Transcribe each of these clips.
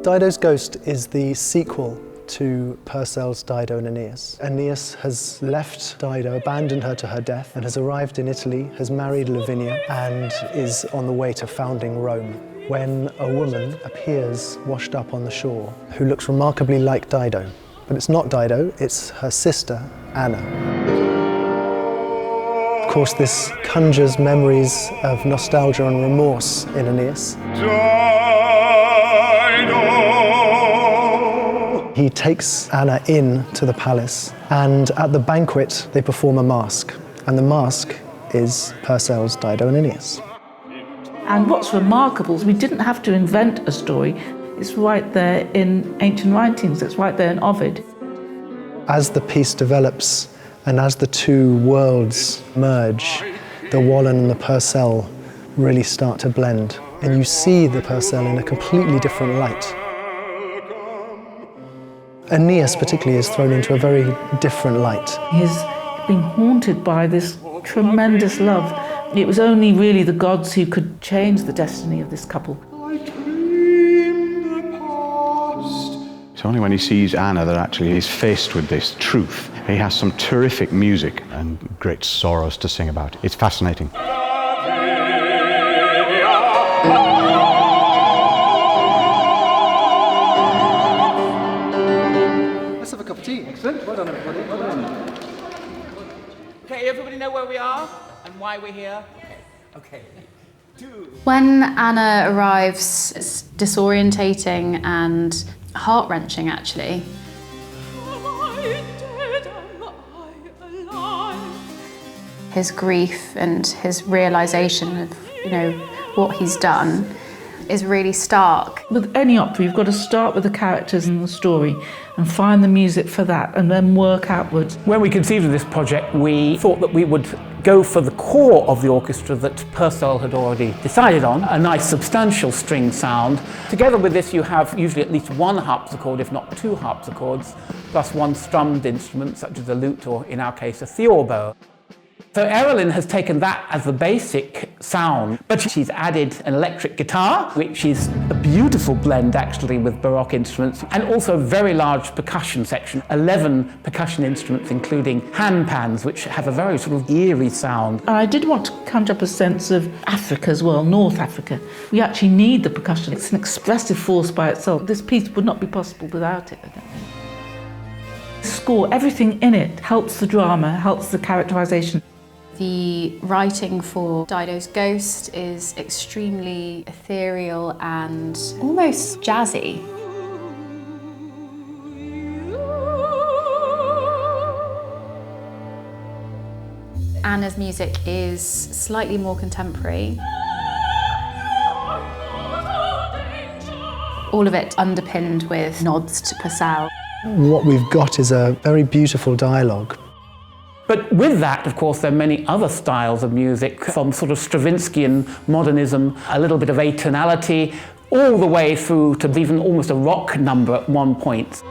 Dido's Ghost is the sequel to Purcell's Dido and Aeneas. Aeneas has left Dido, abandoned her to her death, and has arrived in Italy, has married Lavinia, and is on the way to founding Rome, when a woman appears washed up on the shore who looks remarkably like Dido. But it's not Dido, it's her sister, Anna. Of course, this conjures memories of nostalgia and remorse in Aeneas. He takes Anna in to the palace, and at the banquet they perform a masque, and the masque is Purcell's Dido and Aeneas. And what's remarkable is we didn't have to invent a story. It's right there in ancient writings, it's right there in Ovid. As the piece develops and as the two worlds merge, the Wallen and the Purcell really start to blend, and you see the Purcell in a completely different light. Aeneas particularly is thrown into a very different light. He's been haunted by this tremendous love. It was only really the gods who could change the destiny of this couple. It's only when he sees Anna that actually he's faced with this truth. He has some terrific music and great sorrows to sing about. It's fascinating. Let's have a cup of tea. Excellent. Well done, everybody. Well done. Okay, everybody know where we are and why we're here? Okay. When Anna arrives, it's disorientating and heart-wrenching, actually. His grief and his realisation of, what he's done is really stark. With any opera, you've got to start with the characters and the story and find the music for that and then work outwards. When we conceived of this project, we thought that we would go for the core of the orchestra that Purcell had already decided on, a nice substantial string sound. Together with this, you have usually at least one harpsichord, if not two harpsichords, plus one strummed instrument, such as a lute or, in our case, a theorbo. So Errollyn has taken that as the basic sound, but she's added an electric guitar, which is a beautiful blend actually with Baroque instruments, and also a very large percussion section, 11 percussion instruments including handpans, which have a very sort of eerie sound. I did want to conjure up a sense of Africa as well, North Africa. We actually need the percussion. It's an expressive force by itself. This piece would not be possible without it, I don't think. The score, everything in it helps the drama, helps the characterization. The writing for Dido's Ghost is extremely ethereal and almost jazzy. Anna's music is slightly more contemporary. All of it underpinned with nods to Purcell. What we've got is a very beautiful dialogue. But with that, of course, there are many other styles of music, from sort of Stravinskian modernism, a little bit of atonality, all the way through to even almost a rock number at one point.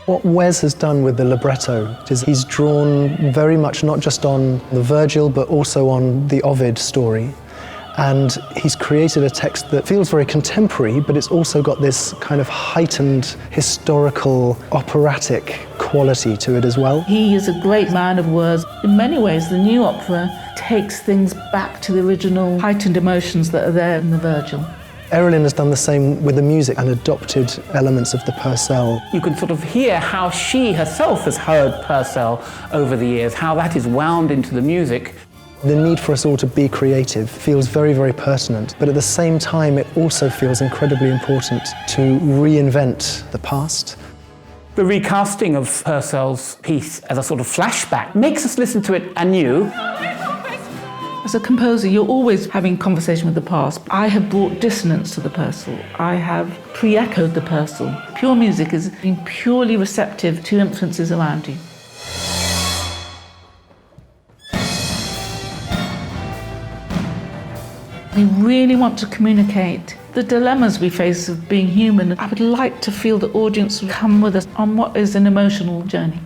What Wes has done with the libretto is he's drawn very much not just on the Virgil, but also on the Ovid story. And he's created a text that feels very contemporary, but it's also got this kind of heightened historical operatic quality to it as well. He is a great man of words. In many ways, the new opera takes things back to the original heightened emotions that are there in the Virgil. Errollyn has done the same with the music and adopted elements of the Purcell. You can sort of hear how she herself has heard Purcell over the years, how that is wound into the music. The need for us all to be creative feels very, very pertinent, but at the same time it also feels incredibly important to reinvent the past. The recasting of Purcell's piece as a sort of flashback makes us listen to it anew. As a composer, you're always having conversation with the past. I have brought dissonance to the Purcell. I have pre-echoed the Purcell. Pure music is being purely receptive to influences around you. We really want to communicate the dilemmas we face of being human. I would like to feel the audience come with us on what is an emotional journey.